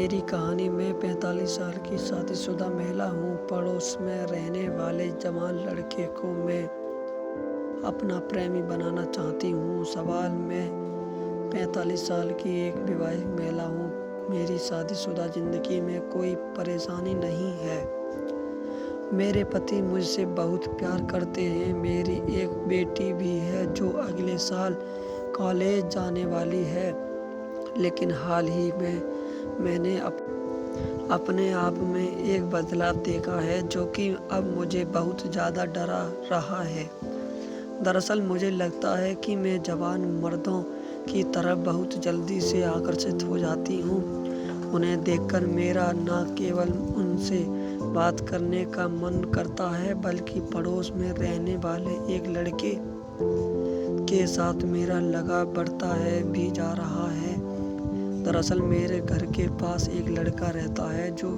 मेरी कहानी में 45 साल की शादीशुदा महिला हूँ। पड़ोस में रहने वाले जवान लड़के को मैं अपना प्रेमी बनाना चाहती हूँ। सवाल मैं 45 साल की एक विवाहित महिला हूँ। मेरी शादीशुदा जिंदगी में कोई परेशानी नहीं है। मेरे पति मुझसे बहुत प्यार करते हैं। मेरी एक बेटी भी है जो अगले साल कॉलेज जाने वाली है। लेकिन हाल ही में मैंने अपने आप में एक बदलाव देखा है जो कि अब मुझे बहुत ज़्यादा डरा रहा है। दरअसल मुझे लगता है कि मैं जवान मर्दों की तरफ बहुत जल्दी से आकर्षित हो जाती हूँ। उन्हें देखकर मेरा न केवल उनसे बात करने का मन करता है बल्कि पड़ोस में रहने वाले एक लड़के के साथ मेरा लगाव बढ़ता है भी जा रहा है। दरअसल मेरे घर के पास एक लड़का रहता है जो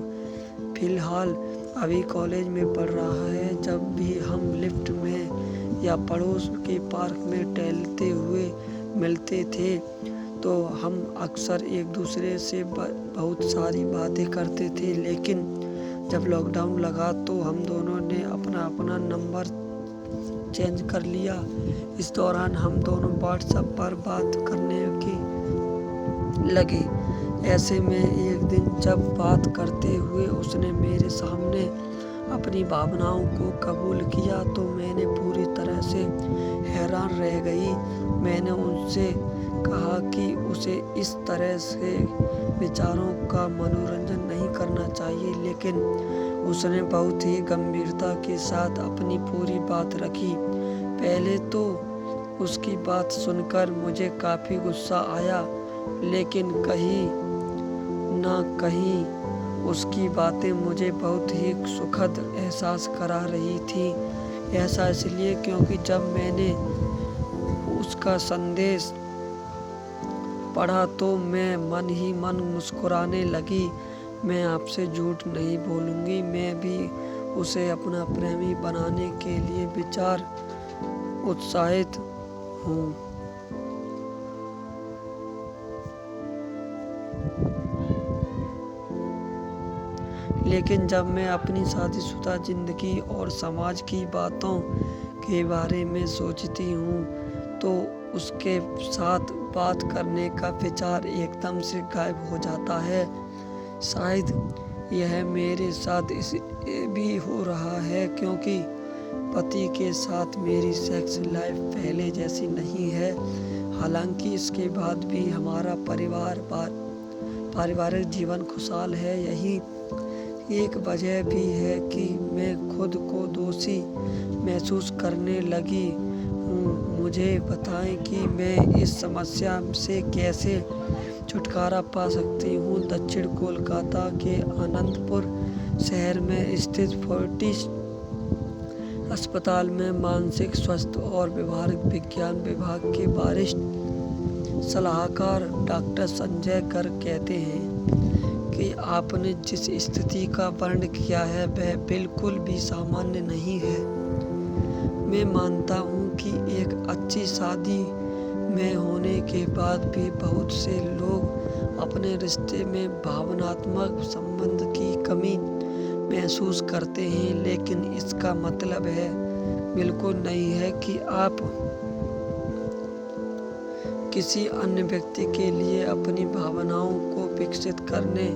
फिलहाल अभी कॉलेज में पढ़ रहा है। जब भी हम लिफ्ट में या पड़ोस के पार्क में टहलते हुए मिलते थे तो हम अक्सर एक दूसरे से बहुत सारी बातें करते थे। लेकिन जब लॉकडाउन लगा तो हम दोनों ने अपना अपना नंबर चेंज कर लिया। इस दौरान हम दोनों व्हाट्सएप पर बात करने की लगे। ऐसे में एक दिन जब बात करते हुए उसने मेरे सामने अपनी भावनाओं को कबूल किया तो मैंने पूरी तरह से हैरान रह गई। मैंने उनसे कहा कि उसे इस तरह से विचारों का मनोरंजन नहीं करना चाहिए, लेकिन उसने बहुत ही गंभीरता के साथ अपनी पूरी बात रखी। पहले तो उसकी बात सुनकर मुझे काफ़ी गुस्सा आया, लेकिन कहीं ना कहीं उसकी बातें मुझे बहुत ही सुखद एहसास करा रही थी। ऐसा इसलिए क्योंकि जब मैंने उसका संदेश पढ़ा तो मैं मन ही मन मुस्कुराने लगी। मैं आपसे झूठ नहीं बोलूँगी, मैं भी उसे अपना प्रेमी बनाने के लिए विचार उत्साहित हूँ। लेकिन जब मैं अपनी शादीशुदा जिंदगी और समाज की बातों के बारे में सोचती हूँ तो उसके साथ बात करने का विचार एकदम से गायब हो जाता है। शायद यह मेरे साथ इसलिए भी हो रहा है क्योंकि पति के साथ मेरी सेक्स लाइफ पहले जैसी नहीं है। हालांकि इसके बाद भी हमारा पारिवारिक जीवन खुशहाल है। यही एक वजह भी है कि मैं खुद को दोषी महसूस करने लगी हूँ। मुझे बताएं कि मैं इस समस्या से कैसे छुटकारा पा सकती हूँ। दक्षिण कोलकाता के आनंदपुर शहर में स्थित फोर्टिस अस्पताल में मानसिक स्वास्थ्य और व्यवहारिक विज्ञान विभाग के वरिष्ठ सलाहकार डॉक्टर संजय गर्ग कहते हैं कि आपने जिस स्थिति का वर्णन किया है वह बिल्कुल भी सामान्य नहीं है। मैं मानता हूँ कि एक अच्छी शादी में होने के बाद भी बहुत से लोग अपने रिश्ते में भावनात्मक संबंध की कमी महसूस करते हैं, लेकिन इसका मतलब है बिल्कुल नहीं है कि आप किसी अन्य व्यक्ति के लिए अपनी भावनाओं को विकसित करने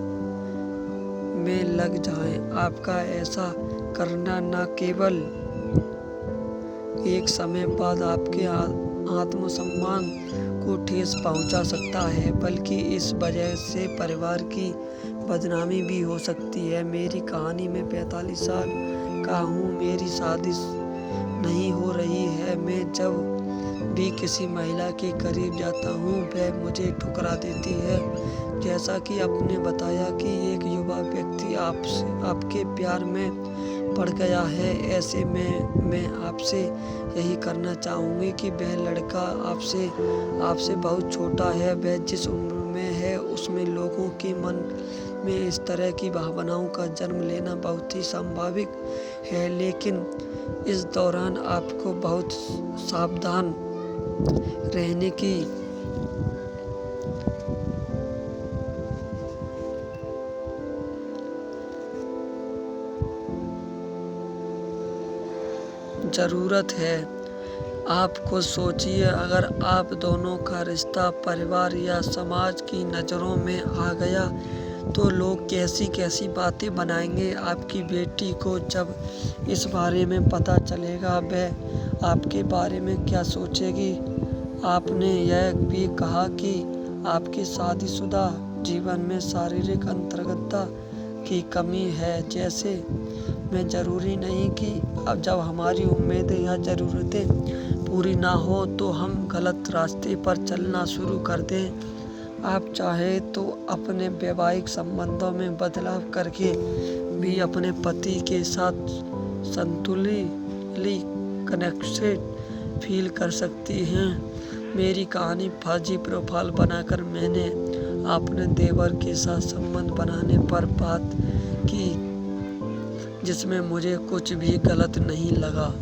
में लग जाएं। आपका ऐसा करना न केवल एक समय बाद आपके आत्मसम्मान को ठेस पहुंचा सकता है बल्कि इस वजह से परिवार की बदनामी भी हो सकती है। मेरी कहानी में 45 साल का हूँ। मेरी शादी नहीं हो रही है। मैं जब भी किसी महिला के करीब जाता हूँ वह मुझे ठुकरा देती है। जैसा कि आपने बताया कि एक युवा व्यक्ति आपके प्यार में पड़ गया है, ऐसे में मैं आपसे यही करना चाहूँगी कि वह लड़का आपसे बहुत छोटा है। वह जिस उम्र में है उसमें लोगों के मन में इस तरह की भावनाओं का जन्म लेना बहुत ही स्वाभाविक है, लेकिन इस दौरान आपको बहुत सावधान रहने की ज़रूरत है। आप खुद सोचिए, अगर आप दोनों का रिश्ता परिवार या समाज की नज़रों में आ गया तो लोग कैसी कैसी बातें बनाएंगे। आपकी बेटी को जब इस बारे में पता चलेगा वह आपके बारे में क्या सोचेगी। आपने यह भी कहा कि आपके शादीशुदा जीवन में शारीरिक अंतरंगता की कमी है। जैसे में ज़रूरी नहीं कि अब जब हमारी उम्मीदें या ज़रूरतें पूरी ना हो तो हम गलत रास्ते पर चलना शुरू कर दें। आप चाहे तो अपने वैवाहिक संबंधों में बदलाव करके भी अपने पति के साथ संतुलित कनेक्शन फील कर सकती हैं। मेरी कहानी फर्जी प्रोफाइल बनाकर मैंने अपने देवर के साथ संबंध बनाने पर बात की, जिसमें मुझे कुछ भी गलत नहीं लगा।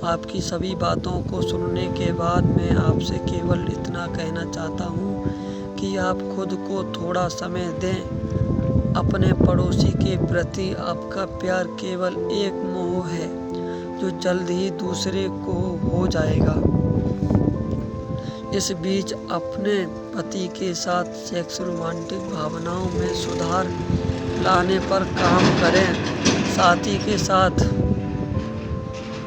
आपकी सभी बातों को सुनने के बाद मैं आपसे केवल इतना कहना चाहता हूँ कि आप खुद को थोड़ा समय दें। अपने पड़ोसी के प्रति आपका प्यार केवल एक मोह है जो जल्द ही दूसरे को हो जाएगा। इस बीच अपने पति के साथ सेक्स रोमांटिक भावनाओं में सुधार लाने पर काम करें। साथी के साथ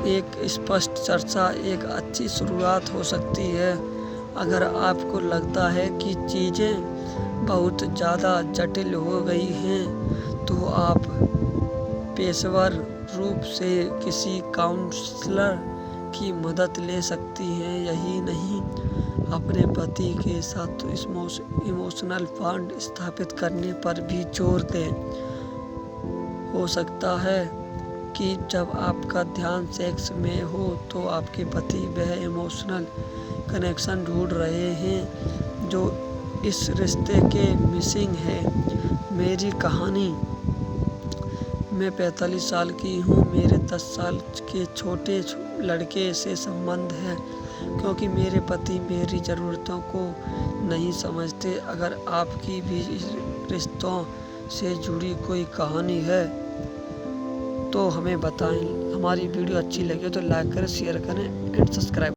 एक स्पष्ट चर्चा एक अच्छी शुरुआत हो सकती है। अगर आपको लगता है कि चीज़ें बहुत ज़्यादा जटिल हो गई हैं तो आप पेशेवर रूप से किसी काउंसलर की मदद ले सकती हैं। यही नहीं, अपने पति के साथ इमोशनल बॉन्ड स्थापित करने पर भी जोर दें। हो सकता है कि जब आपका ध्यान सेक्स में हो तो आपके पति वह इमोशनल कनेक्शन ढूंढ रहे हैं जो इस रिश्ते के मिसिंग है। मेरी कहानी, मैं 45 साल की हूँ। मेरे 10 साल के छोटे लड़के से संबंध है क्योंकि मेरे पति मेरी ज़रूरतों को नहीं समझते। अगर आपकी भी रिश्तों से जुड़ी कोई कहानी है तो हमें बताएं। हमारी वीडियो अच्छी लगे तो लाइक करें, शेयर करें एंड सब्सक्राइब।